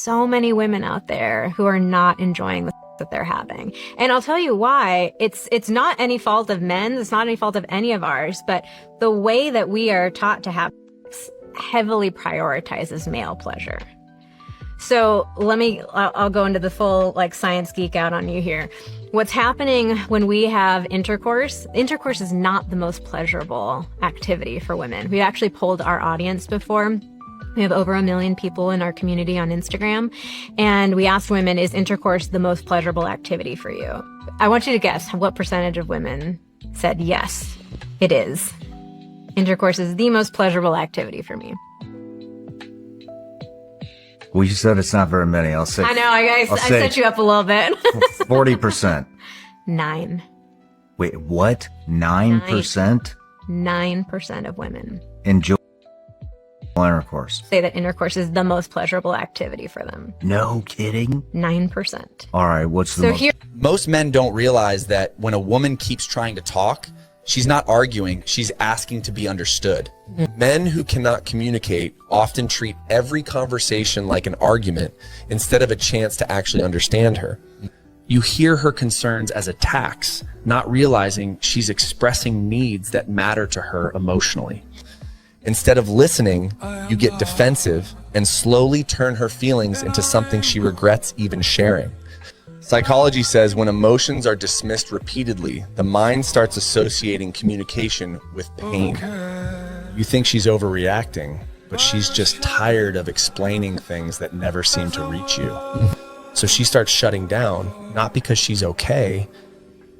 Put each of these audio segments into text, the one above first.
so many women out there who are not enjoying the that they're having. And I'll tell you why. It's not any fault of men. It's not any fault of any of ours, but the way that we are taught to have sex heavily prioritizes male pleasure. So I'll go into the full like science geek out on you here. What's happening when we have intercourse is not the most pleasurable activity for women. We actually polled our audience before. We have over 1 million people in our community on Instagram. And we asked women, is intercourse the most pleasurable activity for you? I want you to guess what percentage of women said, yes, it is. Intercourse is the most pleasurable activity for me. Well, you said it's not very many. I'll say. I know. I set you up a little bit. 40%. 9. Wait, what? 9%? 9% of women enjoy intercourse. Say that intercourse is the most pleasurable activity for them. No kidding? 9%. All right, what's the most men don't realize that when a woman keeps trying to talk, she's not arguing, she's asking to be understood. Men who cannot communicate often treat every conversation like an argument instead of a chance to actually understand her. You hear her concerns as attacks, not realizing she's expressing needs that matter to her emotionally. Instead of listening, you get defensive and slowly turn her feelings into something she regrets even sharing. Psychology says when emotions are dismissed repeatedly, the mind starts associating communication with pain. You think she's overreacting, but she's just tired of explaining things that never seem to reach you. So she starts shutting down, not because she's okay,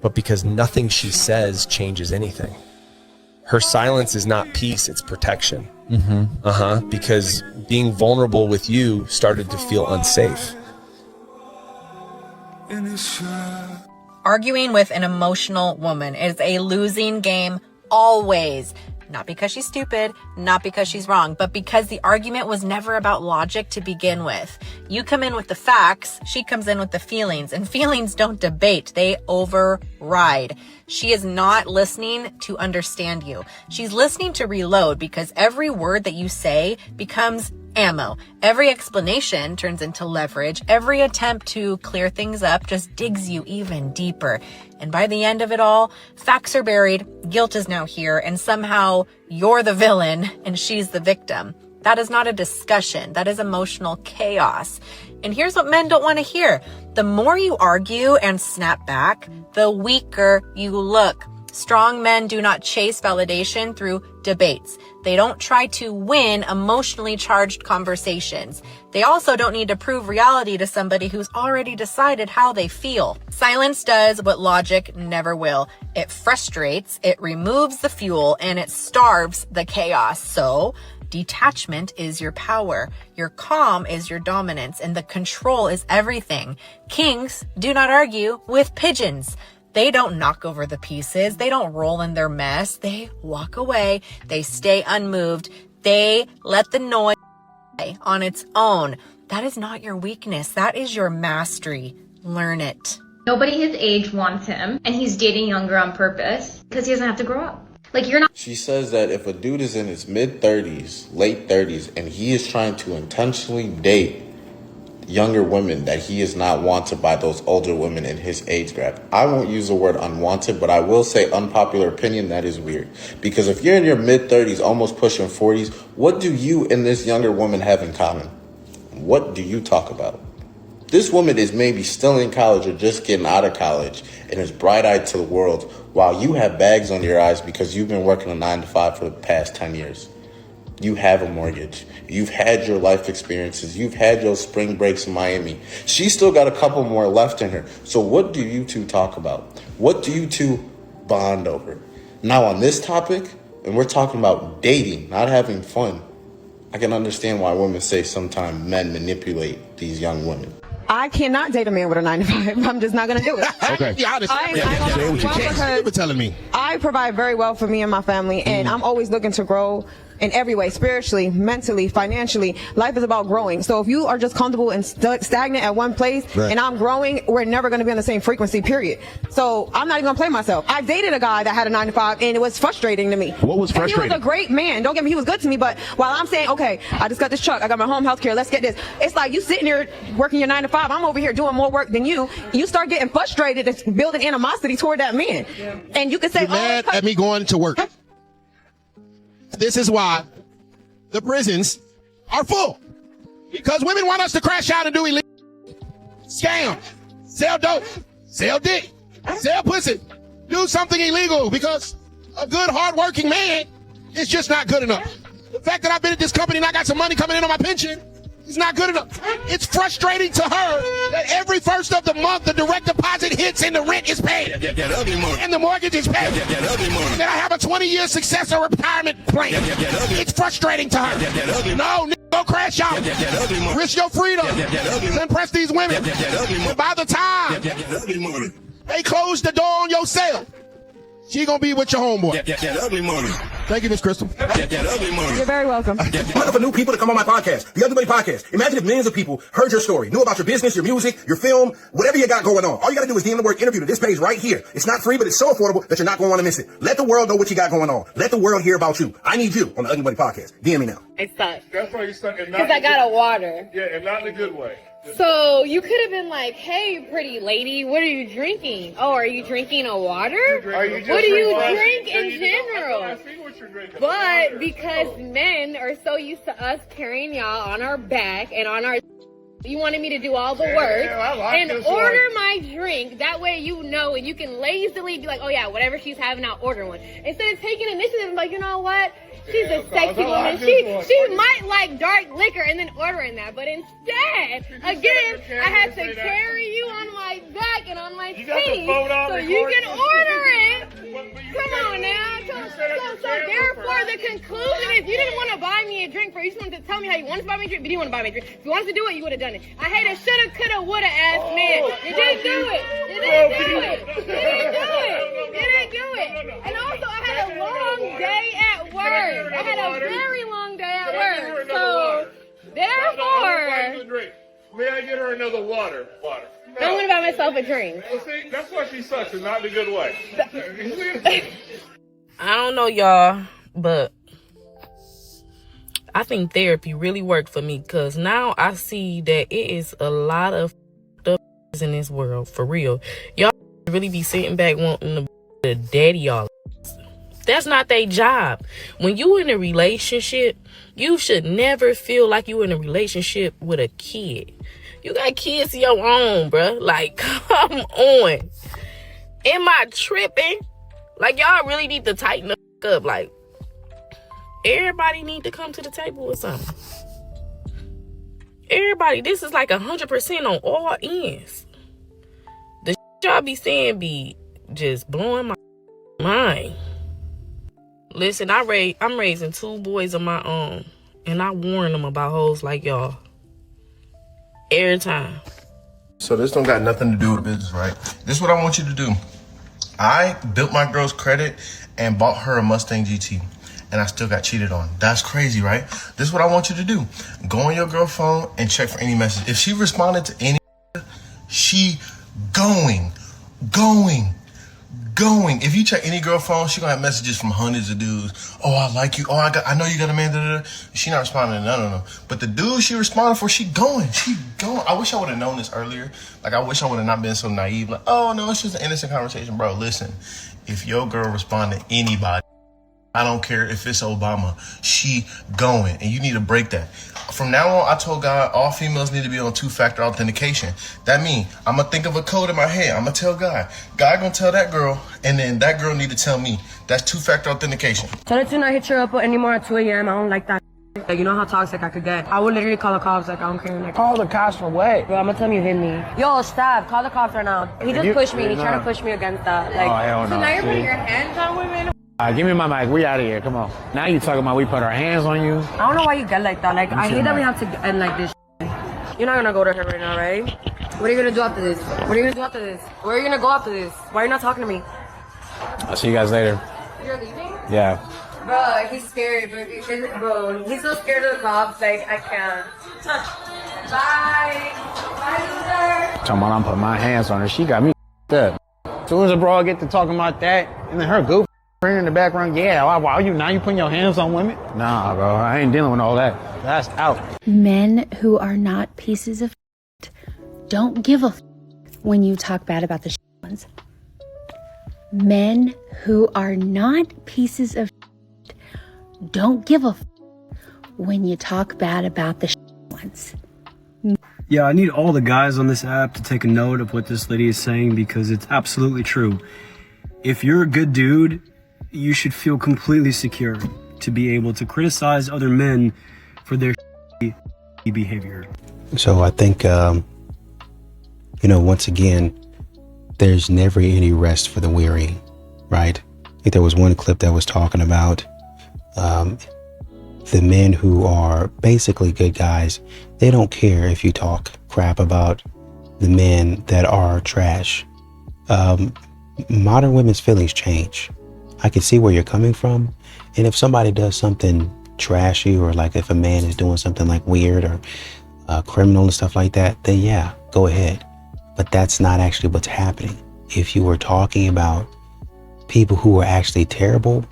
but because nothing she says changes anything. Her silence is not peace, it's protection. Because being vulnerable with you started to feel unsafe. Arguing with an emotional woman is a losing game always. Not because she's stupid, not because she's wrong, but because the argument was never about logic to begin with. You come in with the facts, she comes in with the feelings, and feelings don't debate, they override. She is not listening to understand you. She's listening to reload because every word that you say becomes ammo. Every explanation turns into leverage. Every attempt to clear things up just digs you even deeper. And by the end of it all, facts are buried, guilt is now here, and somehow you're the villain and she's the victim. That is not a discussion. That is emotional chaos. And here's what men don't want to hear. The more you argue and snap back, the weaker you look. Strong men do not chase validation through debates. They don't try to win emotionally charged conversations. They also don't need to prove reality to somebody who's already decided how they feel. Silence does what logic never will. It frustrates, it removes the fuel, and it starves the chaos. So, detachment is your power. Your calm is your dominance, and the control is everything. Kings do not argue with pigeons. They don't knock over the pieces. They don't roll in their mess. They walk away. They stay unmoved. They let the noise on its own. That is not your weakness. That is your mastery. Learn it. Nobody his age wants him, and he's dating younger on purpose because he doesn't have to grow up. Like, you're not. She says that if a dude is in his mid-30s, late 30s, and he is trying to intentionally date younger women, that he is not wanted by those older women in his age gap. I won't use the word unwanted, but I will say unpopular opinion. That is weird. Because if you're in your mid-30s, almost pushing 40s, what do you and this younger woman have in common? What do you talk about? This woman is maybe still in college or just getting out of college and is bright-eyed to the world while you have bags on your eyes because you've been working a 9-to-5 for the past 10 years. You have a mortgage. You've had your life experiences. You've had your spring breaks in Miami. She's still got a couple more left in her. So what do you two talk about? What do you two bond over? Now on this topic, and we're talking about dating, not having fun, I can understand why women say sometimes men manipulate these young women. I cannot date a man with a 9-to-5. I'm just not going to do it. Okay. Be honest. You were telling me. I provide very well for me and my family, and I'm always looking to grow in every way, spiritually, mentally, financially. Life is about growing. So if you are just comfortable and stagnant at one place and I'm growing, we're never going to be on the same frequency, period. So I'm not even going to play myself. I dated a guy that had a 9 to 5 and it was frustrating to me. What was frustrating? He was a great man. Don't get me, he was good to me. But while I'm saying, okay, I just got this truck, I got my home health care, let's get this. It's like you sitting here working your 9 to 5. I'm over here doing more work than you. You start getting frustrated and building animosity toward that man. And you can say, you're mad at me going to work. This is why the prisons are full. Because women want us to crash out and do illegal scam, sell dope, sell dick, sell pussy, do something illegal because a good, hardworking man is just not good enough. The fact that I've been at this company and I got some money coming in on my pension is not good enough. It's frustrating to her that every first of the month the direct deposit hits and the rent is paid. And the mortgage is paid. And then I have a 20-year successor retirement plan. It's frustrating to her. No, go crash out. Risk your freedom. Then press these women. And by the time they close the door on your sale, she gonna be with your homeboy. That ugly money. Thank you, Miss Crystal. That ugly money. You're very welcome. I'm looking for new people to come on my podcast, the Ugly Money Podcast. Imagine if millions of people heard your story, knew about your business, your music, your film, whatever you got going on. All you gotta do is DM the word interview to this page right here. It's not free, but it's so affordable that you're not gonna want to miss it. Let the world know what you got going on. Let the world hear about you. I need you on the Ugly Money Podcast. DM me now. I suck. That's why you suck. Because I got a water. Yeah, and not in a good way. So you could have been like, hey, pretty lady, what are you drinking? Oh, are you drinking a water? What do you drink in general? I see what you're drinking. But because men are so used to us carrying y'all on our back and on our... You wanted me to do all the work and order my drink. That way you know and you can lazily be like, oh yeah, whatever she's having, I'll order one. Instead of taking initiative and like, you know what? She's a sexy woman. She might like dark liquor and then ordering that. But instead, again, I had to carry you on my back and on my teeth so you can order it. Come on now. So therefore, the conclusion is you didn't want to buy me a drink first. You just wanted to tell me how you wanted to buy me a drink, but you didn't want to buy me a drink. If you wanted to do it, you would have done it. I hate a shoulda, coulda, woulda ass man. You didn't do it. You didn't do it. You didn't do it. You didn't do it. And also, I had a long day at work. I had a very long day at work. So, therefore... May I get her another water? Water. No. I'm going to buy myself a drink. Well, see, that's why she sucks, and not in a good way. I don't know, y'all, but I think therapy really worked for me because now I see that it is a lot of stuff in this world, for real. Y'all really be sitting back wanting to daddy y'all. That's not their job. When you in a relationship, you should never feel like you in a relationship with a kid. You got kids of your own, bruh. Like, come on. Am I tripping? Like, y'all really need to tighten the up. Like, everybody need to come to the table with something. Everybody, this is like 100% on all ends. The y'all be saying be just blowing my mind. Listen, I'm raising 2 boys of my own, and I warn them about hoes like y'all. Every time. So this don't got nothing to do with business, right? This is what I want you to do. I built my girl's credit and bought her a Mustang GT, and I still got cheated on. That's crazy, right? This is what I want you to do. Go on your girl's phone and check for any message. If she responded to any, she going. If you check any girl phone, she gonna have messages from hundreds of dudes. Oh, I like you. Oh, I know you got a man. Da, da, da. She not responding to none of them. But the dude she responded for, she going. I wish I would have known this earlier. Like, I wish I would have not been so naive. Like, oh no, it's just an innocent conversation, bro. Listen, if your girl respond to anybody, I don't care if it's Obama, she going, and you need to break that. From now on, I told God all females need to be on 2-factor authentication. That means I'm going to think of a code in my head. I'm going to tell God. God going to tell that girl, and then that girl need to tell me. That's 2-factor authentication. Tell her to not hit you up anymore at 2 a.m. I don't like that. Like, you know how toxic I could get. I would literally call the cops. Like, I don't care. Like, call the cops for what? Bro, I'm going to tell him you hit me. Yo, stop. Call the cops right now. He just pushed me. He's trying to push me against that. Like, oh, hell no. So now you're putting your hands on women? Give me my mic. We out of here. Come on. Now you talking about we put our hands on you? I don't know why you get like that. Like, I hate that we have to end like this. You're not gonna go to her right now, right? What are you gonna do after this? What are you gonna do after this? Where are you gonna go after this? Why are you not talking to me? I'll see you guys later. You're leaving? Yeah. Bro, he's scared, bro. He's so scared of the cops, like, I can't. Bye. Bye, loser. Talking about I'm putting my hands on her. She got me up. As soon as a bro get to talking about that, and then her goof friend in the background, yeah, why are you now you putting your hands on women? Nah, bro, I ain't dealing with all that. That's out. Men who are not pieces of don't give a when you talk bad about the ones. Men who are not pieces of don't give a when you talk bad about the ones. Yeah, I need all the guys on this app to take a note of what this lady is saying because it's absolutely true. If you're a good dude, you should feel completely secure to be able to criticize other men for their behavior. So I think, once again, there's never any rest for the weary, right? I think there was one clip that was talking about the men who are basically good guys. They don't care if you talk crap about the men that are trash. Modern women's feelings change. I can see where you're coming from. And if somebody does something trashy, or like if a man is doing something like weird or criminal and stuff like that, then yeah, go ahead. But that's not actually what's happening. If you were talking about people who are actually terrible,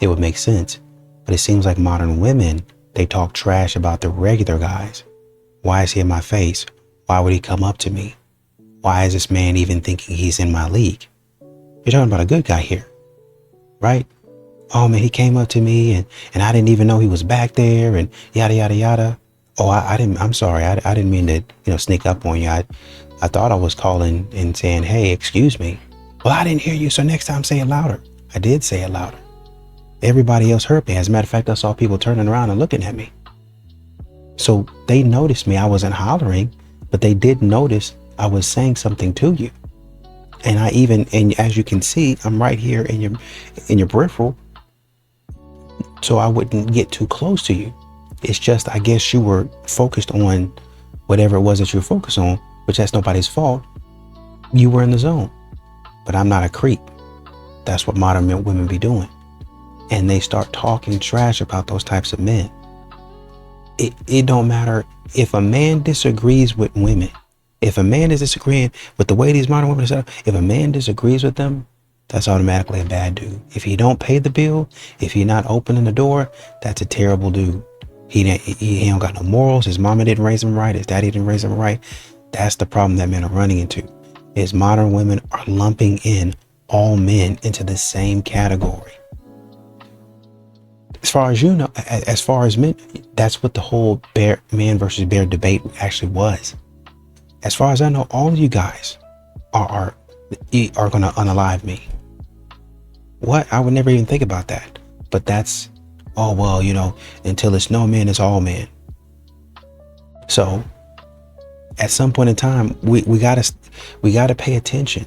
it would make sense. But it seems like modern women, they talk trash about the regular guys. Why is he in my face? Why would he come up to me? Why is this man even thinking he's in my league? You're talking about a good guy here, right? Oh man, he came up to me and I didn't even know he was back there and yada, yada, yada. Oh, I'm sorry. I didn't mean to, sneak up on you. I thought I was calling and saying, hey, excuse me. Well, I didn't hear you. So next time say it louder. I did say it louder. Everybody else heard me. As a matter of fact, I saw people turning around and looking at me. So they noticed me. I wasn't hollering, but they did notice I was saying something to you. And and as you can see, I'm right here in your peripheral. So I wouldn't get too close to you. It's just, I guess you were focused on whatever it was that you were focused on, which that's nobody's fault. You were in the zone, but I'm not a creep. That's what modern women be doing. And they start talking trash about those types of men. It don't matter if a man disagrees with women. If a man is disagreeing with the way these modern women are set up, if a man disagrees with them, that's automatically a bad dude. If he don't pay the bill, if he's not opening the door, that's a terrible dude. He don't got no morals. His mama didn't raise him right. His daddy didn't raise him right. That's the problem that men are running into. Is modern women are lumping in all men into the same category. As far as you know, as far as men, that's what the whole man versus bear debate actually was. As far as I know, all of you guys are going to unalive me. What? I would never even think about that. But that's, oh, well, until it's no man, it's all men. So at some point in time, we gotta pay attention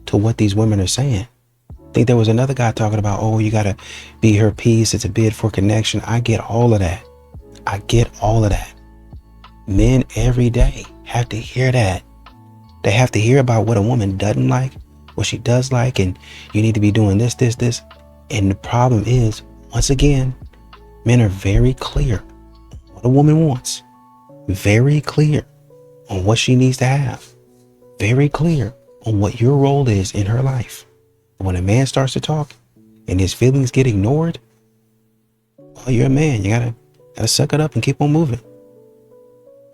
to what these women are saying. I think there was another guy talking about, oh, you gotta be her piece. It's a bid for connection. I get all of that. Men every day have to hear that. They have to hear about what a woman doesn't like, what she does like, and you need to be doing this. And the problem is, once again, men are very clear on what a woman wants, very clear on what she needs to have, very clear on what your role is in her life. When a man starts to talk and his feelings get ignored, well, you're a man. You gotta suck it up and keep on moving.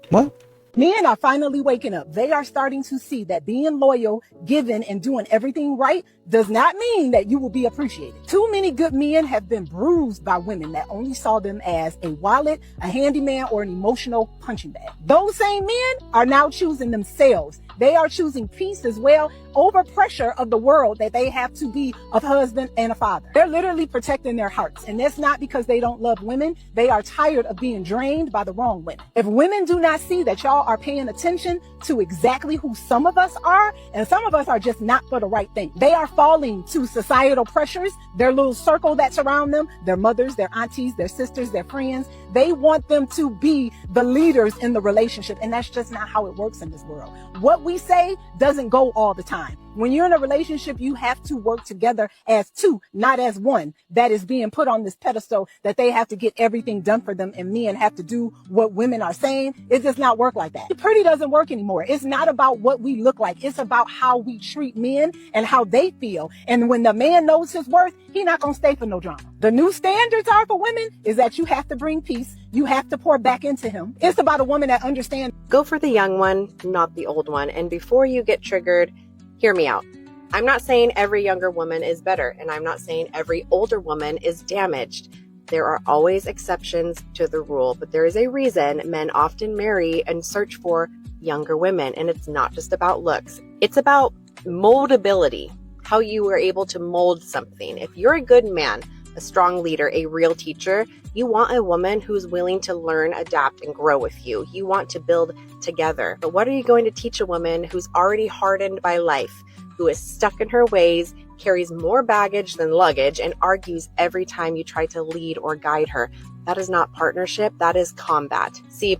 What? Men are finally waking up. They are starting to see that being loyal, giving, and doing everything right does not mean that you will be appreciated. Too many good men have been bruised by women that only saw them as a wallet, a handyman, or an emotional punching bag. Those same men are now choosing themselves. They are choosing peace as well over pressure of the world that they have to be a husband and a father. They're literally protecting their hearts. And that's not because they don't love women. They are tired of being drained by the wrong women. If women do not see that y'all are paying attention to exactly who some of us are, and some of us are just not for the right thing. They are falling to societal pressures, their little circle that surround them, their mothers, their aunties, their sisters, their friends. They want them to be the leaders in the relationship. And that's just not how it works in this world. What we say doesn't go all the time. time. When you're in a relationship, you have to work together as two, not as one that is being put on this pedestal that they have to get everything done for them and men have to do what women are saying. It does not work like that. Pretty doesn't work anymore. It's not about what we look like. It's about how we treat men and how they feel. And when the man knows his worth, he's not going to stay for no drama. The new standards are for women is that you have to bring peace. You have to pour back into him. It's about a woman that understands. Go for the young one, not the old one. And before you get triggered, hear me out. I'm not saying every younger woman is better, and I'm not saying every older woman is damaged. There are always exceptions to the rule, but there is a reason men often marry and search for younger women, and it's not just about looks. It's about moldability, how you were able to mold something. If you're a good man, a strong leader, a real teacher, you want a woman who's willing to learn, adapt, and grow with you. You want to build together. But what are you going to teach a woman who's already hardened by life, who is stuck in her ways, carries more baggage than luggage, and argues every time you try to lead or guide her? That is not partnership. That is combat. See,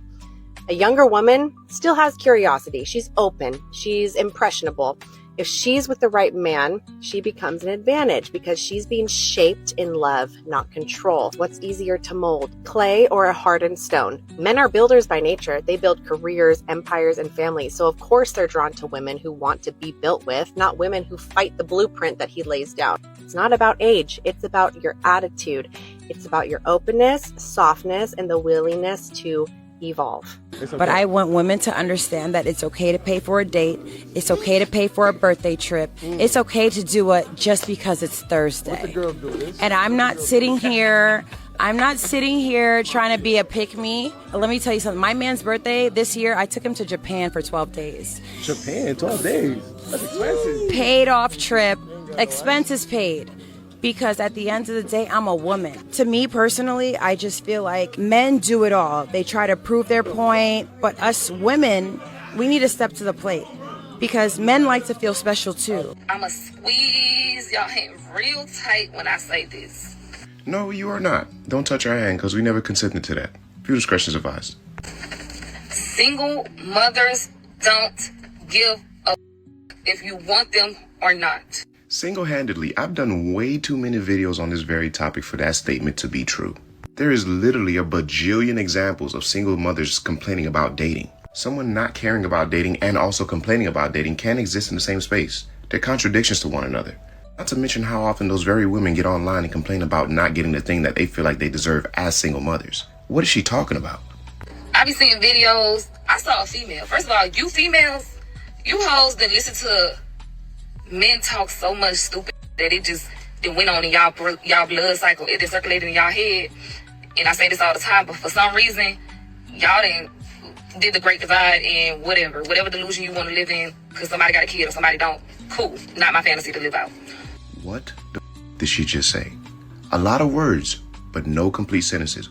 a younger woman still has curiosity. She's open. She's impressionable. If she's with the right man, she becomes an advantage because she's being shaped in love, not control. What's easier to mold, clay or a hardened stone? Men are builders by nature. They build careers, empires, and families. So of course they're drawn to women who want to be built with, not women who fight the blueprint that he lays down. It's not about age. It's about your attitude. It's about your openness, softness, and the willingness to evolve. But I want women to understand that it's okay to pay for a date. It's okay to pay for a birthday trip. It's okay to do it just because it's Thursday. And I'm not sitting here trying to be a pick-me. Let me tell you something. My man's birthday this year, I took him to Japan for 12 days. Japan, 12 days. That's expensive. Paid off trip, expenses paid. Because at the end of the day, I'm a woman. To me personally, I just feel like men do it all. They try to prove their point, but us women, we need to step to the plate. Because men like to feel special too. I'ma squeeze y'all hand real tight when I say this. No, you are not. Don't touch our hand because we never consented to that. Few discretion is advised. Single mothers don't give a if you want them or not. Single-handedly, I've done way too many videos on this very topic for that statement to be true. There is literally a bajillion examples of single mothers complaining about dating. Someone not caring about dating and also complaining about dating can't exist in the same space. They're contradictions to one another. Not to mention how often those very women get online and complain about not getting the thing that they feel like they deserve as single mothers. What is she talking about? I be seeing videos. I saw a female. First of all, you females, you hoes that listen to men talk so much stupid that it went on in y'all blood cycle. It just circulated in y'all head. And I say this all the time, but for some reason, y'all did the great divide and whatever delusion you want to live in because somebody got a kid or somebody don't. Cool. Not my fantasy to live out. What the did she just say? A lot of words, but no complete sentences.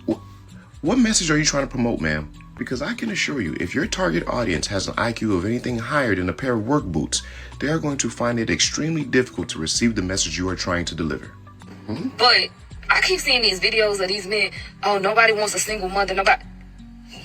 What message are you trying to promote, ma'am? Because I can assure you, if your target audience has an IQ of anything higher than a pair of work boots, they are going to find it extremely difficult to receive the message you are trying to deliver. But I keep seeing these videos of these men, oh, nobody wants a single mother, nobody.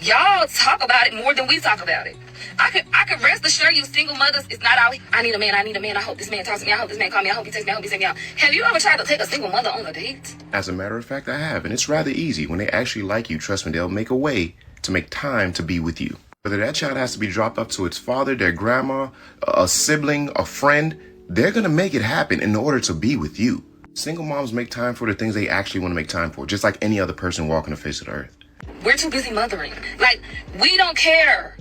Y'all talk about it more than we talk about it. I can rest assured you single mothers is not out. I need a man, I hope this man talks to me, I hope this man call me, I hope he texts me, I hope he sends me out. Have you ever tried to take a single mother on a date? As a matter of fact, I have, and it's rather easy. When they actually like you, trust me, they'll make a way to make time to be with you. Whether that child has to be dropped off to its father, their grandma, a sibling, a friend, they're going to make it happen in order to be with you. Single moms make time for the things they actually want to make time for, just like any other person walking the face of the earth. We're too busy mothering. Like, we don't care.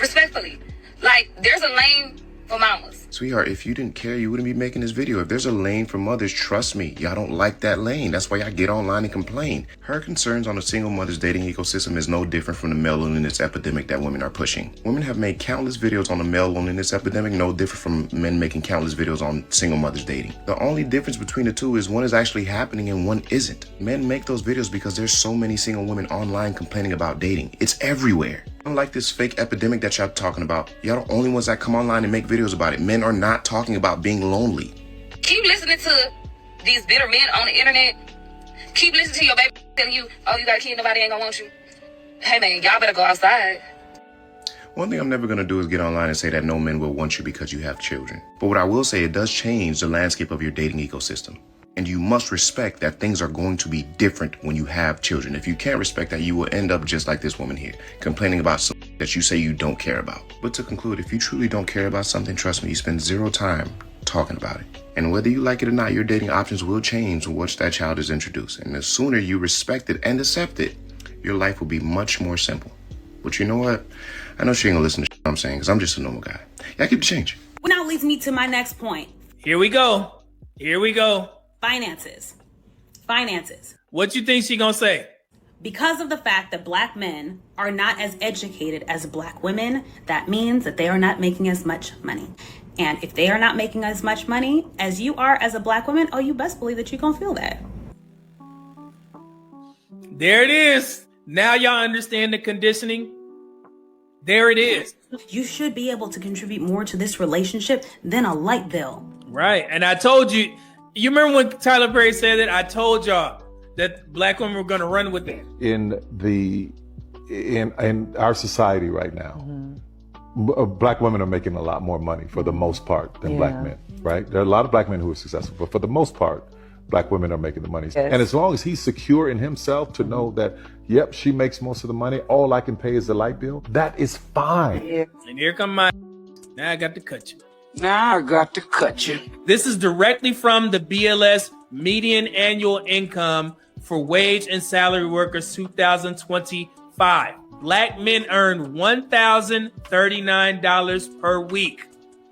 Respectfully. Like, there's a lane for mamas. Sweetheart, if you didn't care, you wouldn't be making this video. If there's a lane for mothers, trust me, y'all don't like that lane. That's why y'all get online and complain. Her concerns on the single mother's dating ecosystem is no different from the male loneliness epidemic that women are pushing. Women have made countless videos on the male loneliness epidemic, no different from men making countless videos on single mothers dating. The only difference between the two is one is actually happening and one isn't. Men make those videos because there's so many single women online complaining about dating. It's everywhere. Unlike this fake epidemic that y'all talking about, y'all the only ones that come online and make videos about it. Men are not talking about being lonely. Keep listening to these bitter men on the internet. Keep listening to your baby telling you, oh, you got a kid, nobody ain't gonna want you. Hey man, y'all better go outside. One thing I'm never going to do is get online and say that no men will want you because you have children. But what I will say, it does change the landscape of your dating ecosystem. And you must respect that things are going to be different when you have children. If you can't respect that, you will end up just like this woman here, complaining about something that you say you don't care about. But to conclude, if you truly don't care about something, trust me, you spend zero time talking about it. And whether you like it or not, your dating options will change once that child is introduced. And the sooner you respect it and accept it, your life will be much more simple. But you know what? I know she ain't gonna listen to what I'm saying, because I'm just a normal guy. Yeah, keep the change. Well, now leads me to my next point. Here we go. Finances. What you think she gonna say? Because of the fact that black men are not as educated as black women, that means that they are not making as much money. And if they are not making as much money as you are as a black woman, oh, you best believe that you're gonna feel that. There it is. Now y'all understand the conditioning. There it is. You should be able to contribute more to this relationship than a light bill. Right. And I told you, you remember when Tyler Perry said that? I told y'all that black women were going to run with it. In our society right now, black women are making a lot more money for the most part than black men, right? There are a lot of black men who are successful, but for the most part, black women are making the money. Yes. And as long as he's secure in himself to know that, yep, she makes most of the money, all I can pay is the light bill, that is fine. Yeah. And here come my, now I got to cut you. This is directly from the BLS median annual income for wage and salary workers 2025. Black men earn $1,039 per week.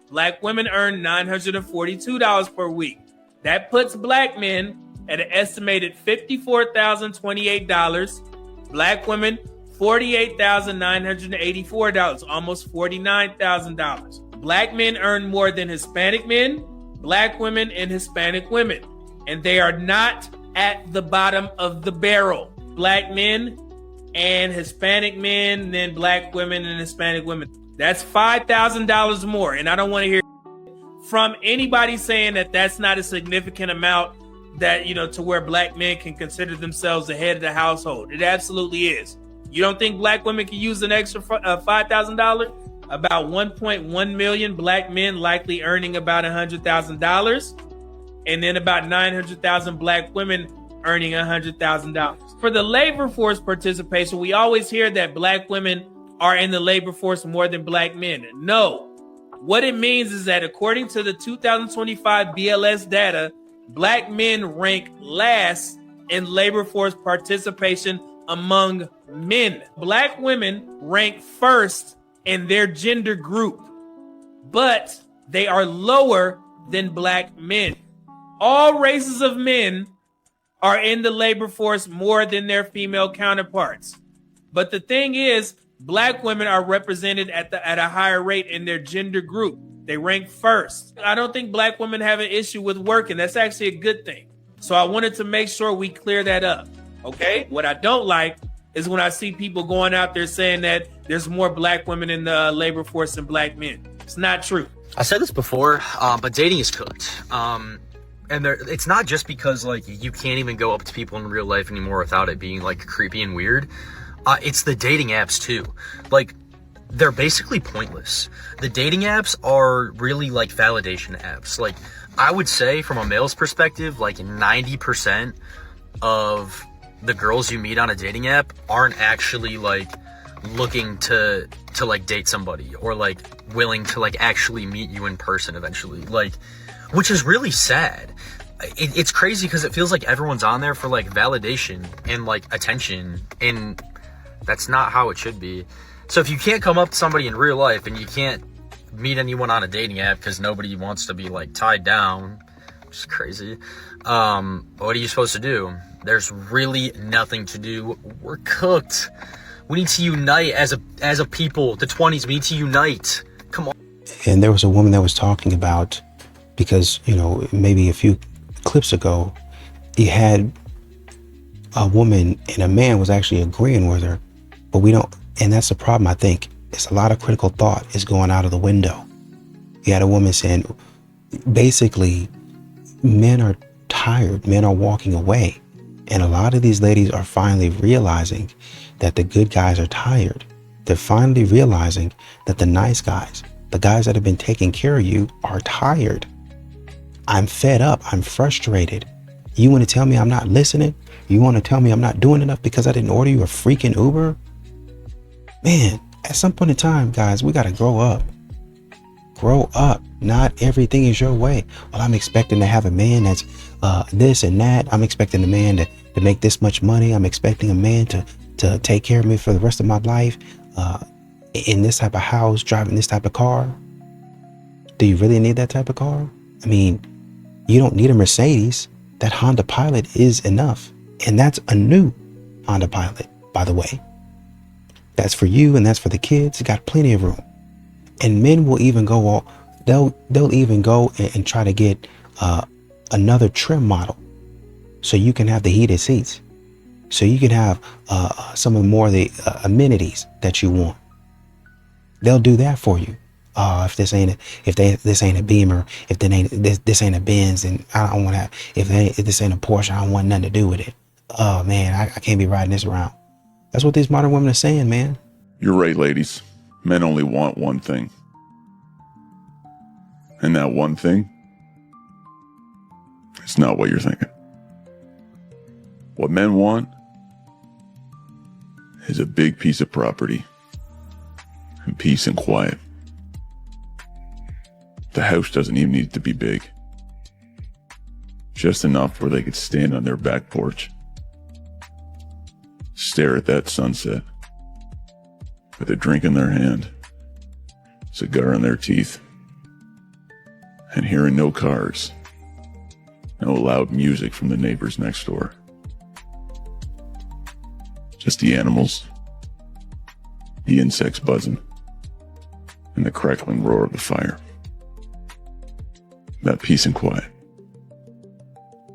Black women earn $942 per week. That puts black men at an estimated $54,028. Black women, $48,984, almost $49,000. Black men earn more than Hispanic men, black women, and Hispanic women. And they are not at the bottom of the barrel. Black men and Hispanic men, then black women and Hispanic women. That's $5,000 more. And I don't want to hear from anybody saying that that's not a significant amount that, you know, to where black men can consider themselves the head of the household. It absolutely is. You don't think black women can use an extra $5,000? About 1.1 million black men likely earning about $100,000. And then about 900,000 black women earning $100,000. For the labor force participation, we always hear that black women are in the labor force more than black men. No. What it means is that according to the 2025 BLS data, black men rank last in labor force participation among men. Black women rank first in their gender group, but they are lower than black men. All races of men are in the labor force more than their female counterparts. But the thing is, black women are represented at a higher rate in their gender group. They rank first. I don't think black women have an issue with working. That's actually a good thing. So I wanted to make sure we clear that up. Okay? What I don't like is when I see people going out there saying that there's more black women in the labor force than black men. It's not true. I said this before, but dating is cooked. And it's not just because like you can't even go up to people in real life anymore without it being like creepy and weird. It's the dating apps too. Like, they're basically pointless. The dating apps are really like validation apps. Like, I would say from a male's perspective, like 90% of the girls you meet on a dating app aren't actually like looking to like date somebody or like willing to like actually meet you in person eventually. Like, which is really sad. It's crazy because it feels like everyone's on there for like validation and like attention, and that's not how it should be. So if you can't come up to somebody in real life and you can't meet anyone on a dating app because nobody wants to be like tied down, which is crazy, what are you supposed to do? There's really nothing to do. We're cooked. We need to unite as a people. The 20s, we need to unite. Come on. And there was a woman that was talking about, because, you know, maybe a few clips ago, you had a woman and a man was actually agreeing with her, but we don't, and that's the problem, I think. It's a lot of critical thought is going out of the window. You had a woman saying, basically, men are tired, men are walking away. And a lot of these ladies are finally realizing that the good guys are tired They're finally realizing that the nice guys, the guys that have been taking care of you, are tired. I'm fed up. I'm frustrated. You want to tell me I'm not listening? You want to tell me I'm not doing enough because I didn't order you a freaking Uber? Man, at some point in time, guys, we got to grow up. Grow up. Not everything is your way. Well, I'm expecting to have a man that's this and that. I'm expecting a man to make this much money. I'm expecting a man to take care of me for the rest of my life. In this type of house, driving this type of car. Do you really need that type of car? I mean, you don't need a Mercedes. That Honda Pilot is enough. And that's a new Honda Pilot, by the way. That's for you and that's for the kids. You got plenty of room. And men will even go they'll even go and try to get another trim model so you can have the heated seats. So you can have some of the more of the amenities that you want. They'll do that for you. If this ain't a Beamer, if this ain't a Benz, and I don't want to. If this ain't a Porsche, I don't want nothing to do with it. Oh man, I can't be riding this around. That's what these modern women are saying, man. You're right, ladies. Men only want one thing, and that one thing is not what you're thinking. What men want is a big piece of property and peace and quiet. The house doesn't even need to be big. Just enough where they could stand on their back porch, stare at that sunset, with a drink in their hand, cigar in their teeth, and hearing no cars, no loud music from the neighbors next door. Just the animals, the insects buzzing, and the crackling roar of the fire. That peace and quiet.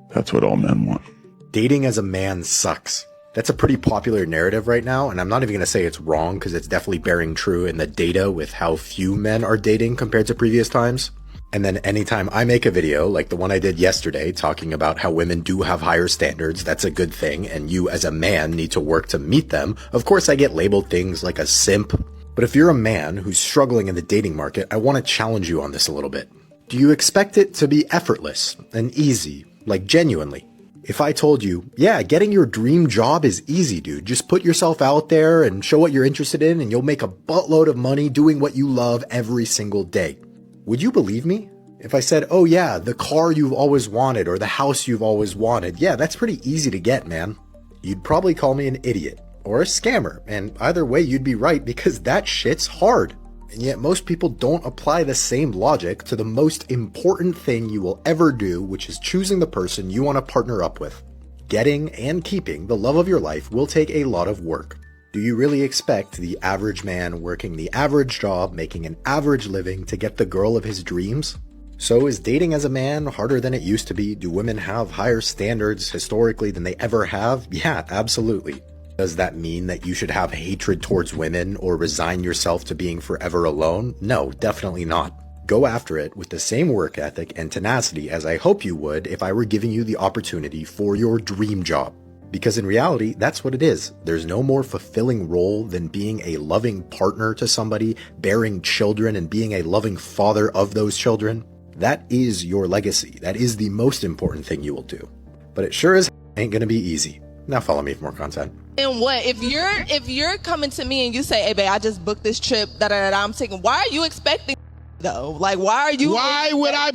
That's what all men want. Dating as a man sucks. That's a pretty popular narrative right now, and I'm not even going to say it's wrong because it's definitely bearing true in the data with how few men are dating compared to previous times. And then anytime I make a video like the one I did yesterday talking about how women do have higher standards, that's a good thing, and you as a man need to work to meet them, of course I get labeled things like a simp. But if you're a man who's struggling in the dating market, I want to challenge you on this a little bit. Do you expect it to be effortless and easy, like genuinely? If I told you, yeah, getting your dream job is easy, dude. Just put yourself out there and show what you're interested in and you'll make a buttload of money doing what you love every single day. Would you believe me? If I said, oh yeah, the car you've always wanted or the house you've always wanted, yeah, that's pretty easy to get, man. You'd probably call me an idiot or a scammer, and either way you'd be right because that shit's hard. And yet most people don't apply the same logic to the most important thing you will ever do, which is choosing the person you want to partner up with. Getting and keeping the love of your life will take a lot of work. Do you really expect the average man working the average job, making an average living to get the girl of his dreams? So is dating as a man harder than it used to be? Do women have higher standards historically than they ever have? Yeah, absolutely. Does that mean that you should have hatred towards women or resign yourself to being forever alone? No, definitely not. Go after it with the same work ethic and tenacity as I hope you would if I were giving you the opportunity for your dream job. Because in reality, that's what it is. There's no more fulfilling role than being a loving partner to somebody, bearing children, and being a loving father of those children. That is your legacy. That is the most important thing you will do. But it sure as ain't gonna be easy. Now follow me for more content. And what if you're coming to me and you say, "Hey, babe, I just booked this trip that I'm taking." Why are you expecting though? Like, why would I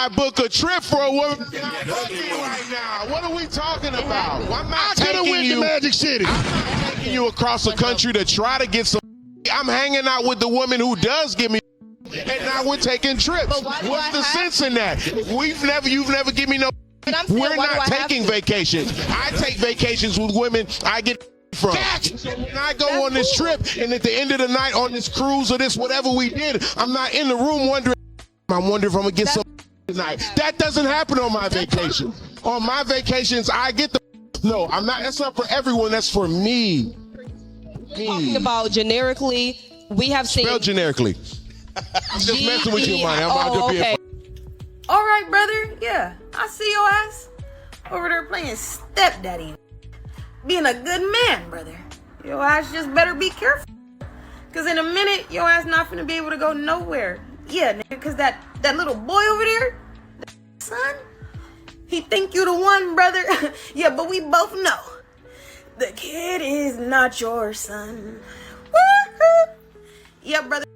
book a trip for a woman? Right now, what are we talking about? I could have went to Magic City. I'm not taking you across the country to try to get some. I'm hanging out with the woman who does give me. And now we're taking trips. What's the sense in that? You've never given me no. We're not taking vacations. I take vacations with women I get from. So when I go on this trip and at the end of the night on this cruise or this whatever we did, I'm not in the room wondering. I'm wondering if I'm gonna get some tonight. That doesn't happen on my vacation. On my vacations, I get the. No, I'm not. That's not for everyone. That's for me. Talking about generically, we have seen. Spell generically. I'm just messing with you, man. I'm not gonna be. All right, brother. Yeah, I see your ass over there playing stepdaddy, being a good man, brother. Your ass just better be careful. Cause in a minute, your ass not finna be able to go nowhere. Yeah, nigga, cause that little boy over there, son, he think you the one, brother. Yeah, but we both know the kid is not your son. Woo-hoo. Yeah, brother,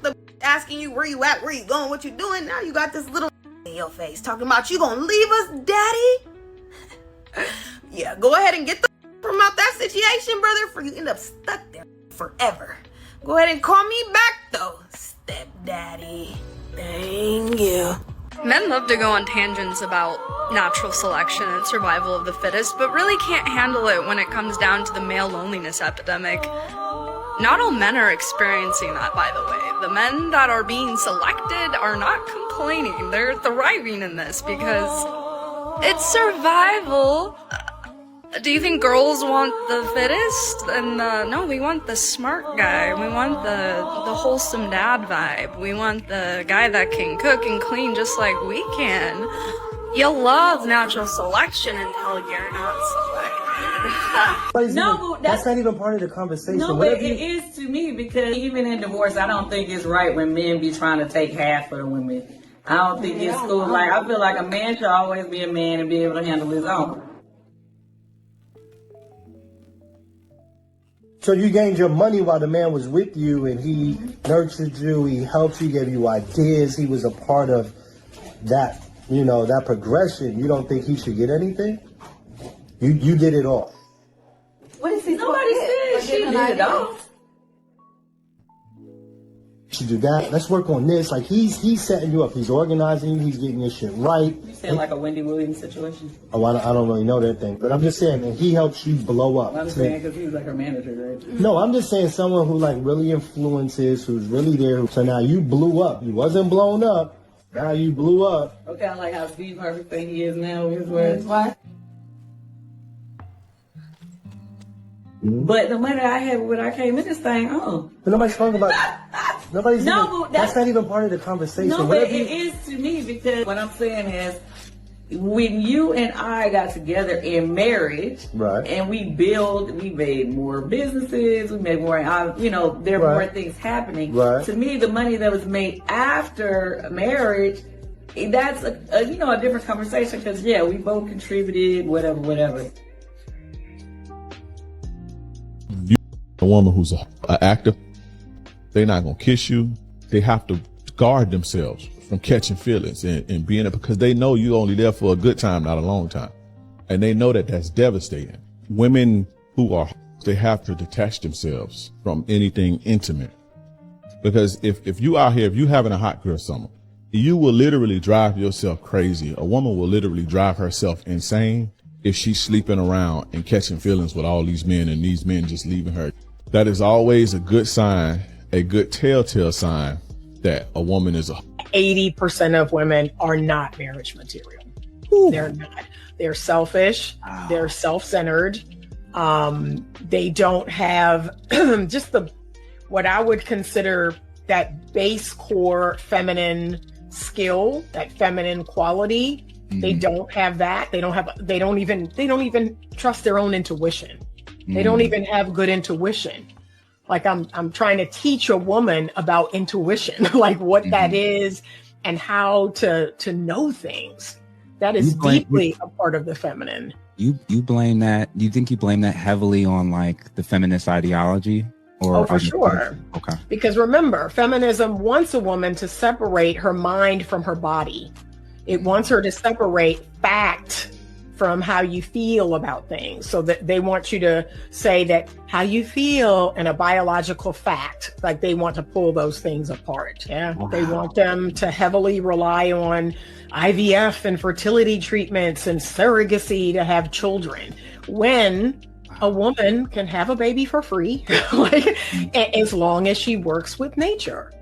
the asking you where you at, where you going, what you doing. Now you got this little in your face talking about you gonna leave us, daddy. Yeah, go ahead and get the from out that situation, brother, for you end up stuck there forever. Go ahead and call me back, though, stepdaddy. Thank you. Men love to go on tangents about natural selection and survival of the fittest, but really can't handle it when it comes down to the male loneliness epidemic. Not all men are experiencing that, by the way. The men that are being selected are not complaining. They're thriving in this because it's survival. Do you think girls want the fittest? And no, we want the smart guy. We want the wholesome dad vibe. We want the guy that can cook and clean just like we can. You love natural selection until you're not selected. No, but that's not even part of the conversation. No, but it is to me, because even in divorce, I don't think it's right when men be trying to take half of the women. I don't think it's cool. Like, I feel like a man should always be a man and be able to handle his own. So you gained your money while the man was with you, and he nurtured you, he helped you, gave you ideas, he was a part of that, that progression. You don't think he should get anything? You did it all. What is he? Nobody said she did it all. You should do that. Let's work on this. Like, he's setting you up. He's organizing you. He's getting your shit right. You saying like a Wendy Williams situation? Oh, I don't really know that thing. But I'm just saying that he helps you blow up. I'm saying because he was like her manager, right? No, I'm just saying someone who like really influences, who's really there. So now you blew up. You wasn't blown up. Now you blew up. Okay, I like how Steve Harvey think he is now. His words. Why? But the money I had when I came in this thing, But nobody's talking about. That's not even part of the conversation. No, but it is to me, because what I'm saying is, when you and I got together in marriage, right, and we made more businesses, we made more, there were more things happening. Right. To me, the money that was made after marriage, that's a different conversation, because we both contributed, whatever. A woman who's an actor, they're not gonna kiss you. They have to guard themselves from catching feelings and being it, because they know you're only there for a good time, not a long time, and they know that that's devastating. Women who are, they have to detach themselves from anything intimate, because if you out here, if you having a hot girl summer, you will literally drive yourself crazy. A woman will literally drive herself insane if she's sleeping around and catching feelings with all these men, and these men just leaving her. That is always a good sign, a good telltale sign that a woman is 80% of women are not marriage material. They're not. They're selfish. They're self-centered. They don't have just what I would consider that base core feminine skill, that feminine quality. They don't have that. They don't even trust their own intuition. They don't even have good intuition. Like I'm trying to teach a woman about intuition, like what that is and how to know things. That is deeply a part of the feminine. You blame that? Do you think you blame that heavily on like the feminist ideology? Or for sure. Okay. Because remember, feminism wants a woman to separate her mind from her body. It wants her to separate fact from how you feel about things. So that they want you to say that how you feel and a biological fact, like they want to pull those things apart. Yeah. Wow. They want them to heavily rely on IVF and fertility treatments and surrogacy to have children, when a woman can have a baby for free, like, as long as she works with nature.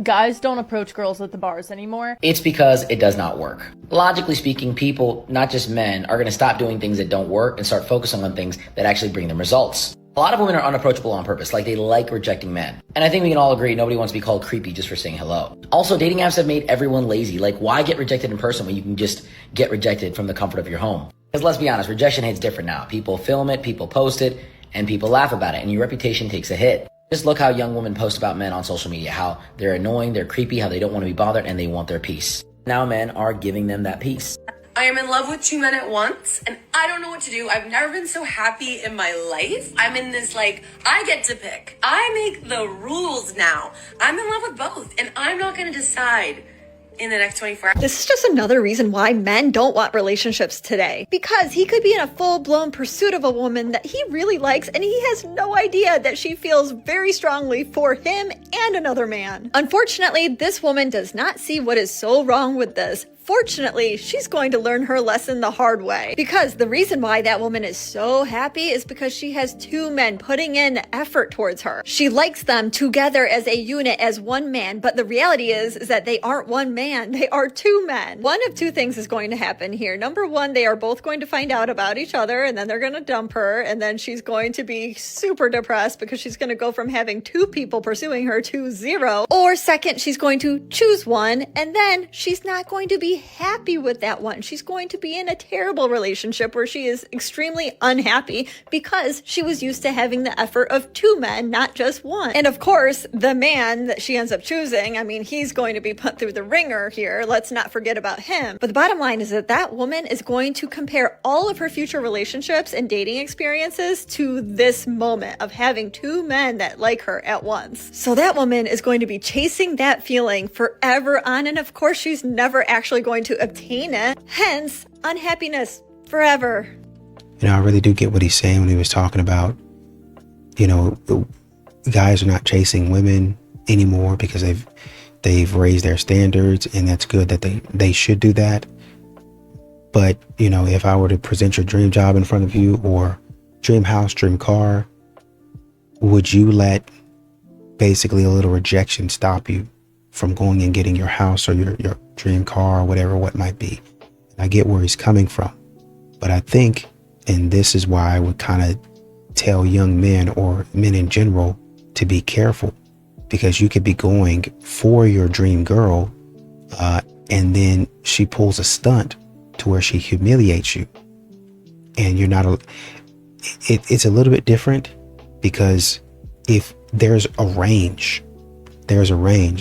Guys don't approach girls at the bars anymore. It's because it does not work. Logically speaking, people, not just men, are going to stop doing things that don't work and start focusing on things that actually bring them results. A lot of women are unapproachable on purpose, like they like rejecting men. And I think we can all agree nobody wants to be called creepy just for saying hello. Also, dating apps have made everyone lazy. Like, why get rejected in person when you can just get rejected from the comfort of your home? Because let's be honest, rejection hate's different now. People film it, people post it, and people laugh about it, and your reputation takes a hit. Just look how young women post about men on social media, how they're annoying, they're creepy, how they don't want to be bothered, and they want their peace. Now men are giving them that peace. I am in love with 2 men at once, and I don't know what to do. I've never been so happy in my life. I'm in this, like, I get to pick. I make the rules now. I'm in love with both, and I'm not going to decide in the next 24 hours. This is just another reason why men don't want relationships today. Because he could be in a full-blown pursuit of a woman that he really likes, and he has no idea that she feels very strongly for him and another man. Unfortunately, this woman does not see what is so wrong with this. Fortunately, she's going to learn her lesson the hard way. Because the reason why that woman is so happy is because she has 2 men putting in effort towards her. She likes them together as a unit, as one man, but the reality is that they aren't one man, they are 2 men. One of 2 things is going to happen here. Number 1, they are both going to find out about each other, and then they're going to dump her, and then she's going to be super depressed because she's going to go from having 2 people pursuing her to 0. Or second, she's going to choose one, and then she's not going to be happy with that one. She's going to be in a terrible relationship where she is extremely unhappy because she was used to having the effort of 2 men, not just one. And of course, the man that she ends up choosing, I mean, he's going to be put through the ringer here. Let's not forget about him. But the bottom line is that that woman is going to compare all of her future relationships and dating experiences to this moment of having 2 men that like her at once. So that woman is going to be chasing that feeling forever on, and of course, she's never actually going to obtain it. Hence, unhappiness forever. You know, I really do get what he's saying when he was talking about, you know, the guys are not chasing women anymore because they've raised their standards, and that's good that they should do that. But, you know, if I were to present your dream job in front of you, or dream house, dream car, would you let basically a little rejection stop you from going and getting your house or your dream car or whatever what might be? I get where he's coming from, but I think, and this is why I would kind of tell young men or men in general to be careful, because you could be going for your dream girl and then she pulls a stunt to where she humiliates you, and you're not it's a little bit different, because if there's a range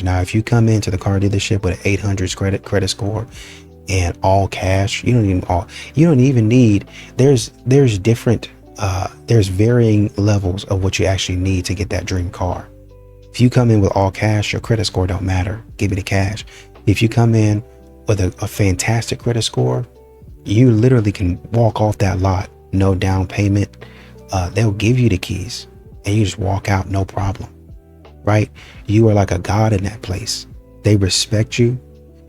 now. If you come into the car dealership with an 800 credit score and all cash, you don't even need, there's different there's varying levels of what you actually need to get that dream car. If you come in with all cash, your credit score don't matter. Give me the cash. If you come in with a fantastic credit score, you literally can walk off that lot, no down payment. They'll give you the keys and you just walk out, no problem. Right? You are like a god in that place. They respect you,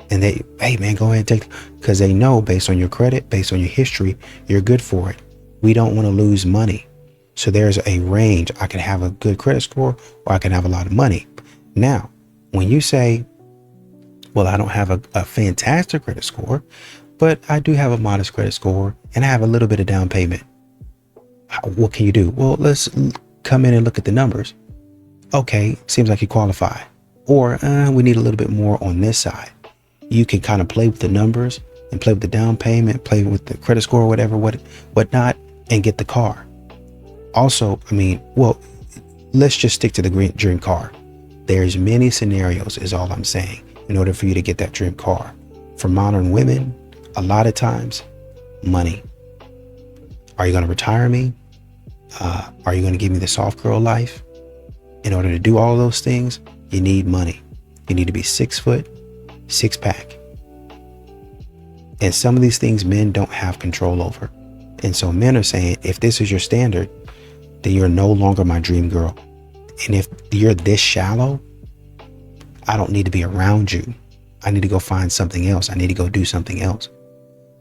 and hey man, go ahead and take, because they know based on your credit, based on your history, you're good for it. We don't want to lose money. So there's a range. I can have a good credit score, or I can have a lot of money. Now, when you say, well, I don't have a fantastic credit score, but I do have a modest credit score and I have a little bit of down payment, what can you do? Well, let's come in and look at the numbers. Okay, seems like you qualify. Or we need a little bit more on this side. You can kind of play with the numbers and play with the down payment, play with the credit score, whatever, whatnot, and get the car. Also, I mean, well, let's just stick to the dream car. There's many scenarios, is all I'm saying, in order for you to get that dream car. For modern women, a lot of times, money. Are you going to retire me? Are you going to give me the soft girl life? In order to do all those things, you need money. You need to be 6 foot, 6 pack. And some of these things men don't have control over. And so men are saying, if this is your standard, then you're no longer my dream girl. And if you're this shallow, I don't need to be around you. I need to go find something else. I need to go do something else.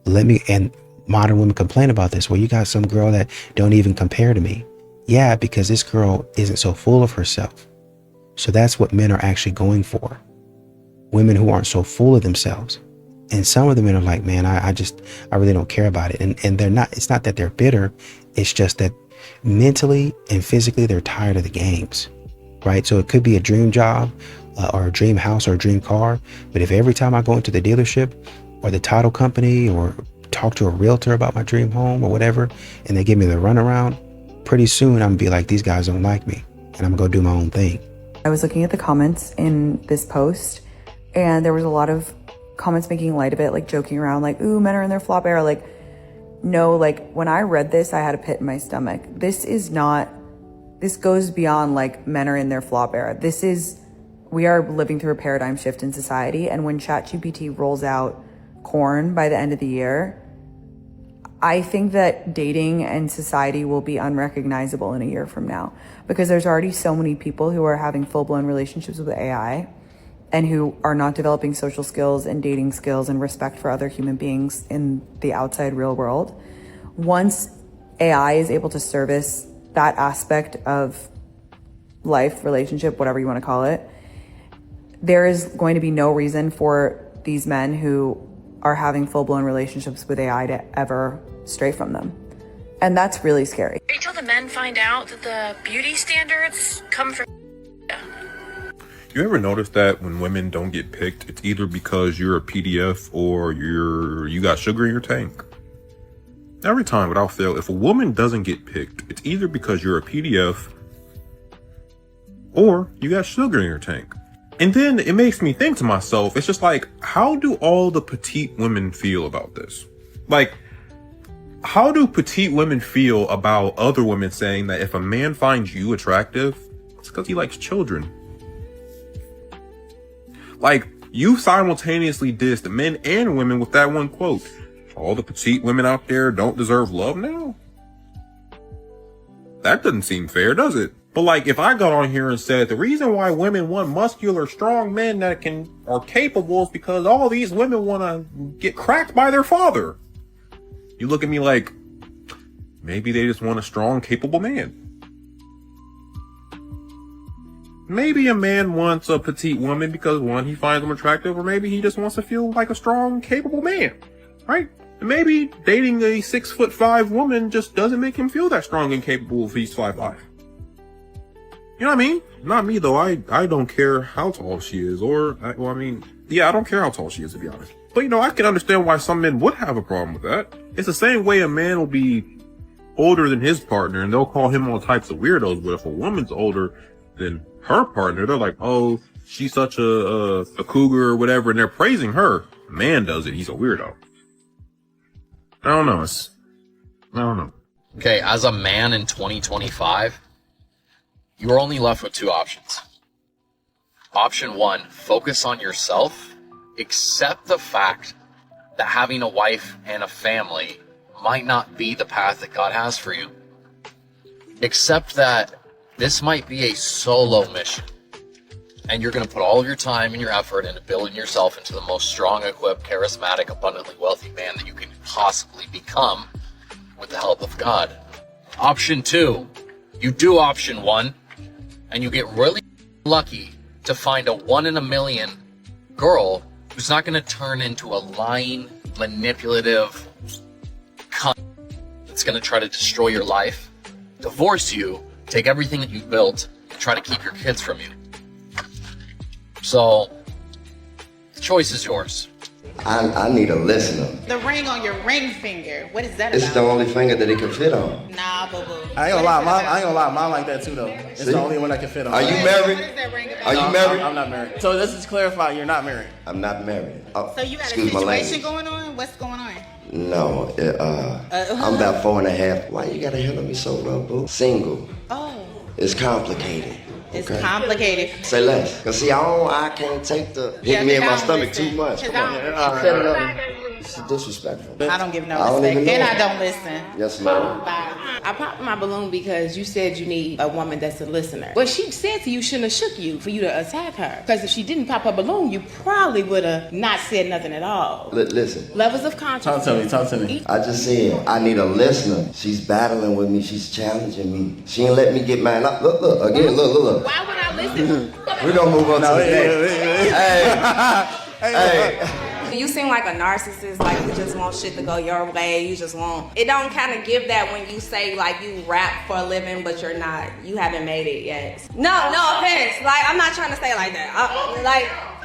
And modern women complain about this. Well, you got some girl that don't even compare to me. Yeah, because this girl isn't so full of herself. So that's what men are actually going for. Women who aren't so full of themselves. And some of the men are like, man, I really don't care about it. And they're not, it's not that they're bitter. It's just that mentally and physically, they're tired of the games, right? So it could be a dream job or a dream house or a dream car. But if every time I go into the dealership or the title company or talk to a realtor about my dream home or whatever, and they give me the runaround, pretty soon I'm gonna be like, these guys don't like me, and I'm gonna go do my own thing. I was looking at the comments in this post, and there was a lot of comments making light of it, like joking around, like, ooh, men are in their flop era. Like, no, like when I read this, I had a pit in my stomach. This goes beyond like men are in their flop era. We are living through a paradigm shift in society. And when ChatGPT rolls out corn by the end of the year, I think that dating and society will be unrecognizable in a year from now, because there's already so many people who are having full-blown relationships with AI and who are not developing social skills and dating skills and respect for other human beings in the outside real world. Once AI is able to service that aspect of life, relationship, whatever you want to call it, there is going to be no reason for these men who are having full-blown relationships with AI to ever stray from them. And that's really scary. Wait till the men find out that the beauty standards come from... You ever notice that when women don't get picked, it's either because you're a PDF or you got sugar in your tank? Every time without fail, if a woman doesn't get picked, it's either because you're a PDF or you got sugar in your tank. And then it makes me think to myself, it's just like, how do all the petite women feel about this? Like, how do petite women feel about other women saying that if a man finds you attractive, it's because he likes children? Like, you simultaneously dissed men and women with that one quote. All the petite women out there don't deserve love now? That doesn't seem fair, does it? But like, if I got on here and said the reason why women want muscular, strong men that are capable is because all these women want to get cracked by their father. You look at me like, maybe they just want a strong, capable man. Maybe a man wants a petite woman because, one, he finds them attractive, or maybe he just wants to feel like a strong, capable man, right? And maybe dating a 6'5" woman just doesn't make him feel that strong and capable if he's 5'5". You know what I mean? Not me though. I don't care how tall she is, I don't care how tall she is, to be honest. But I can understand why some men would have a problem with that. It's the same way a man will be older than his partner and they'll call him all types of weirdos. But if a woman's older than her partner, they're like, oh, she's such a cougar or whatever, and they're praising her. A man does it, he's a weirdo. I don't know. Okay, as a man in 2025, you're only left with two options. Option one, focus on yourself. Accept the fact that having a wife and a family might not be the path that God has for you. Accept that this might be a solo mission, and you're going to put all of your time and your effort into building yourself into the most strong, equipped, charismatic, abundantly wealthy man that you can possibly become with the help of God. Option two, you do option one, and you get really lucky to find a 1 in a million girl who's not going to turn into a lying, manipulative cunt that's going to try to destroy your life, divorce you, take everything that you've built, and try to keep your kids from you. So, the choice is yours. I need a listener. The ring on your ring finger. What is that It's about? the only finger that it can fit on. Nah, boo-boo. I ain't gonna lie, mine like that too though. It's See? the only one I can fit on. Are you married? Are you married? I'm not married. So let's just clarify, you're not married. I'm not married. Oh, So you got a excuse my situation language. going on? What's going on? No, I'm about 4.5. Why you gotta handle me so rough, boo? Single. Oh, It's complicated. it's okay? complicated. Say less. Cause see, I can't take the hit me in my stomach too much. Come on. Set it up. It's disrespectful. I don't give no I don't respect. even And know. I don't listen. Yes, ma'am. I popped my balloon because you said you need a woman that's a listener. What she said to you shouldn't have shook you for you to attack her. Because if she didn't pop her balloon, you probably would have not said nothing at all. Listen. Levels of consciousness. Talk to me. I just said I need a listener. She's battling with me. She's challenging me. She ain't let me get mine. Look again. Look. Why would I listen? We're gonna move on to the next. Hey. You seem like a narcissist, like you just want shit to go your way. You just want, it don't kind of give that when you say like you rap for a living, but you're not, you haven't made it yet. No offense. Like, I'm not trying to say like that.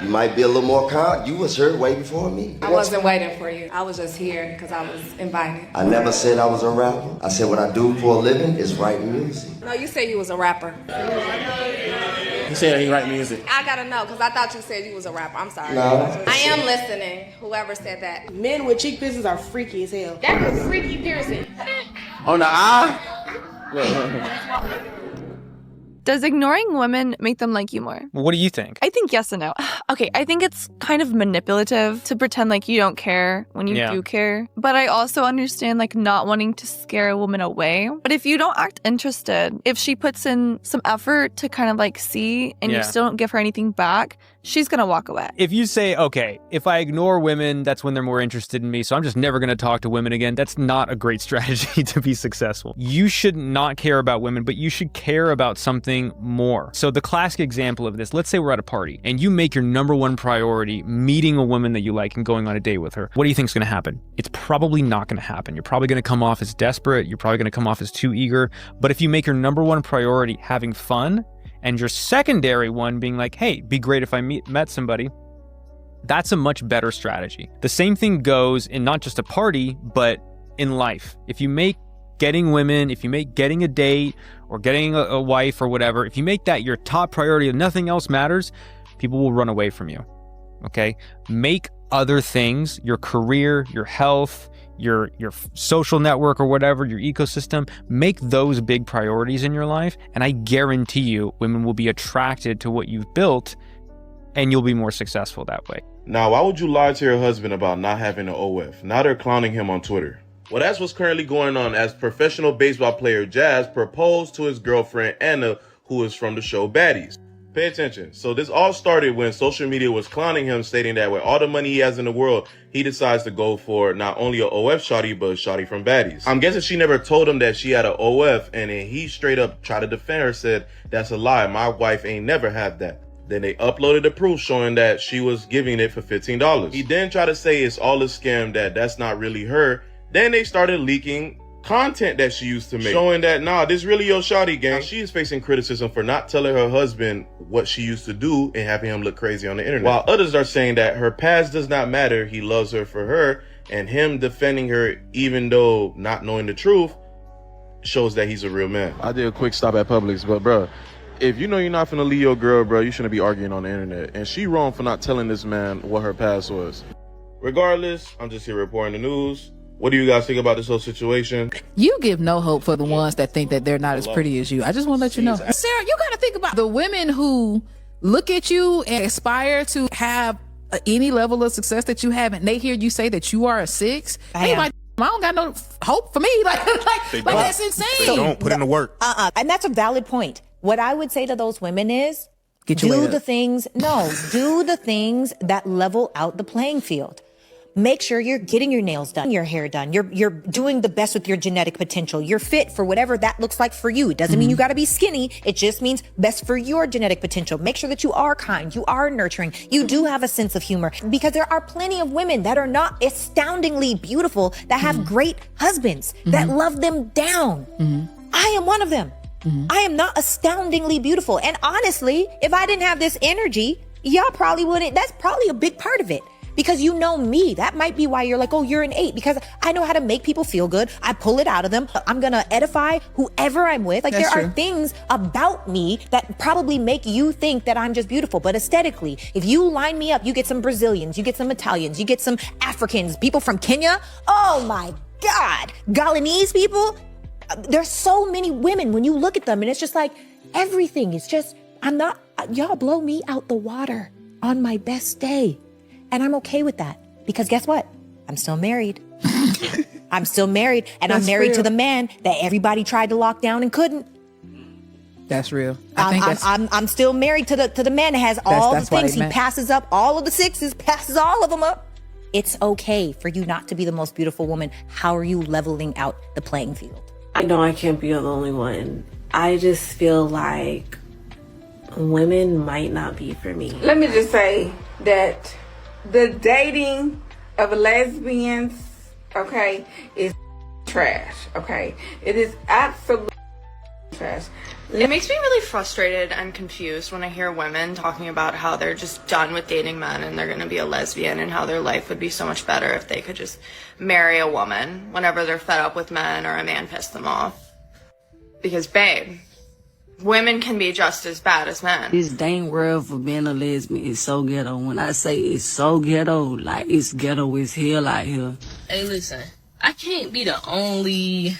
You might be a little more calm. You was hurt way before me. I wasn't waiting for you. I was just here because I was invited. I never said I was a rapper. I said what I do for a living is writing music. No, you said you was a rapper. He said he write music. I gotta know because I thought you said you was a rapper. I'm sorry. No. I am listening. Whoever said that. Men with cheek piercings are freaky as hell. That's a freaky piercing. On the eye? Does ignoring women make them like you more? What do you think? I think yes and no. Okay, I think it's kind of manipulative to pretend like you don't care when you do care. But I also understand like not wanting to scare a woman away. But if you don't act interested, if she puts in some effort to kind of like see and you still don't give her anything back, she's going to walk away. If you say, okay, if I ignore women, that's when they're more interested in me, so I'm just never going to talk to women again, that's not a great strategy to be successful. You should not care about women, but you should care about something more. So the classic example of this, let's say we're at a party and you make your number one priority meeting a woman that you like and going on a date with her. What do you think is going to happen? It's probably not going to happen. You're probably going to come off as desperate. You're probably going to come off as too eager. But if you make your number one priority having fun, and your secondary one being like, hey, be great if I met somebody, that's a much better strategy. The same thing goes in not just a party, but in life. If you make getting women, if you make getting a date or getting a wife or whatever, if you make that your top priority and nothing else matters, people will run away from you, okay? Make other things, your career, your health, your social network or whatever, your ecosystem, make those big priorities in your life, and I guarantee you women will be attracted to what you've built and you'll be more successful that way. Now, why would you lie to your husband about not having an OF? Now they're clowning him on Twitter. Well, that's what's currently going on as professional baseball player Jazz proposed to his girlfriend Anna, who is from the show Baddies. Pay attention. So this all started when social media was clowning him, stating that with all the money he has in the world, he decides to go for not only a OF shawty, but a shawty from Baddies. I'm guessing she never told him that she had an OF, and then he straight up tried to defend her, said, that's a lie. My wife ain't never had that. Then they uploaded the proof showing that she was giving it for $15. He then tried to say it's all a scam, that's not really her. Then they started leaking content that she used to make, showing that, nah, this really your shawty gang. Now, she is facing criticism for not telling her husband what she used to do and having him look crazy on the internet. While others are saying that her past does not matter, he loves her for her, and him defending her even though not knowing the truth shows that he's a real man. I did a quick stop at Publix, but bro, if you know you're not finna leave your girl, bro, you shouldn't be arguing on the internet. And she wrong for not telling this man what her past was. Regardless, I'm just here reporting the news. What do you guys think about this whole situation? You give no hope for the ones that think that they're not as pretty as you. I just want to let you know. Sarah, you got to think about the women who look at you and aspire to have any level of success that you have, and they hear you say that you are a 6. They like, I don't got no hope for me. Like that's insane. They don't put in the work. And that's a valid point. What I would say to those women is, do the things that level out the playing field. Make sure you're getting your nails done, your hair done. You're doing the best with your genetic potential. You're fit for whatever that looks like for you. It doesn't mean you got to be skinny. It just means best for your genetic potential. Make sure that you are kind. You are nurturing. You do have a sense of humor, because there are plenty of women that are not astoundingly beautiful that have great husbands that love them down. I am one of them. I am not astoundingly beautiful. And honestly, if I didn't have this energy, y'all probably wouldn't. That's probably a big part of it. Because you know me. That might be why you're like, oh, you're an 8. Because I know how to make people feel good. I pull it out of them. I'm going to edify whoever I'm with. Like, there are things about me that probably make you think that I'm just beautiful. But aesthetically, if you line me up, you get some Brazilians, you get some Italians, you get some Africans, people from Kenya. Oh my God. Guyanese people. There's so many women when you look at them, and it's just like everything is just, y'all blow me out the water on my best day. And I'm okay with that, because guess what? I'm still married. I'm still married, and I'm married to the man that everybody tried to lock down and couldn't. That's real. I'm still married to the man that has all the things. He passes up all of the 6s, passes all of them up. It's okay for you not to be the most beautiful woman. How are you leveling out the playing field? I know I can't be the only one. I just feel like women might not be for me. Let me just say that the dating of lesbians, okay, is trash, okay? It is absolutely It makes me really frustrated and confused when I hear women talking about how they're just done with dating men and they're going to be a lesbian, and how their life would be so much better if they could just marry a woman whenever they're fed up with men or a man pissed them off. Because, babe, women can be just as bad as men. This dang world for being a lesbian is so ghetto. When I say it's so ghetto, like it's ghetto as hell out here. Hey, listen, I can't be the only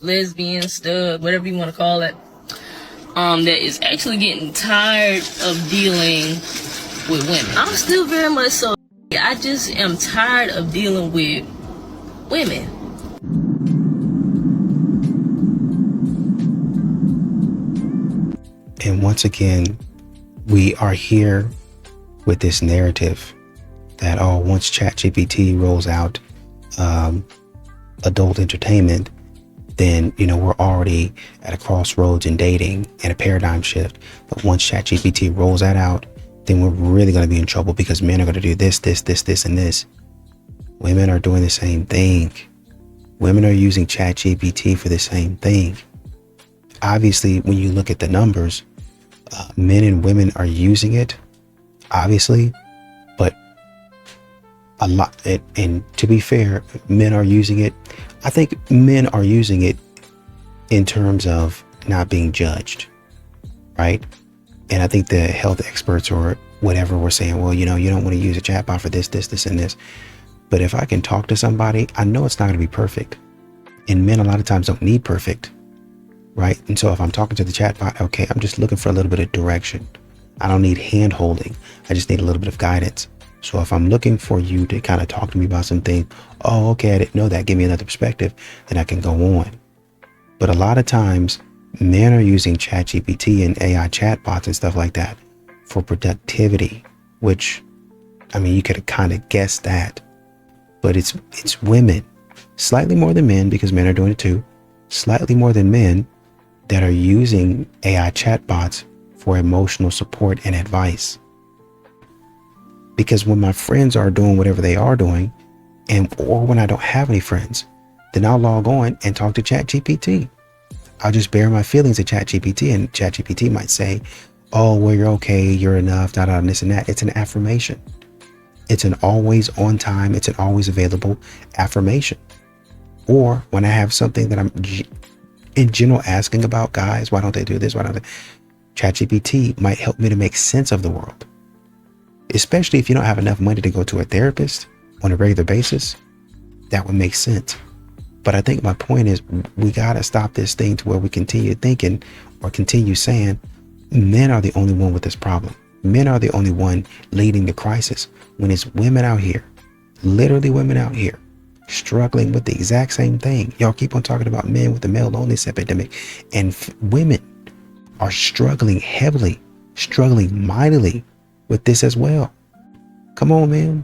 lesbian, stud, whatever you want to call it, that is actually getting tired of dealing with women. I'm still very much so. I just am tired of dealing with women. And once again, we are here with this narrative that, oh, once ChatGPT rolls out adult entertainment, then, you know, we're already at a crossroads in dating and a paradigm shift. But once ChatGPT rolls that out, then we're really going to be in trouble, because men are going to do this, and this. Women are doing the same thing. Women are using ChatGPT for the same thing. Obviously, when you look at the numbers, men and women are using it, obviously, but a lot. And to be fair, men are using it. I think men are using it in terms of not being judged, right? And I think the health experts or whatever were saying, well, you know, you don't want to use a chatbot for this, and this. But if I can talk to somebody, I know it's not going to be perfect. And men a lot of times don't need perfect, right? And so if I'm talking to the chatbot, okay, I'm just looking for a little bit of direction. I don't need hand holding. I just need a little bit of guidance. So if I'm looking for you to kind of talk to me about something, oh, okay, I didn't know that, give me another perspective, then I can go on. But a lot of times, men are using ChatGPT and AI chatbots and stuff like that for productivity, which, I mean, you could have kind of guessed that. But it's women, slightly more than men, because men are doing it too, slightly more than men, that are using AI chatbots for emotional support and advice. Because when my friends are doing whatever they are doing, or when I don't have any friends, then I'll log on and talk to ChatGPT. I'll just bare my feelings to ChatGPT, and ChatGPT might say, oh, well, you're okay, you're enough, and this and that. It's an affirmation. It's an always on time, it's an always available affirmation. Or when I have something that I'm in general asking about, guys, why don't they do this? Why don't they? ChatGPT might help me to make sense of the world. Especially if you don't have enough money to go to a therapist on a regular basis, that would make sense. But I think my point is, we got to stop this thing to where we continue thinking or continue saying men are the only one with this problem. Men are the only one leading the crisis, when it's women out here, literally women out here, struggling with the exact same thing. Y'all keep on talking about men with the male loneliness epidemic, and women are struggling heavily, struggling mightily with this as well. Come on, man.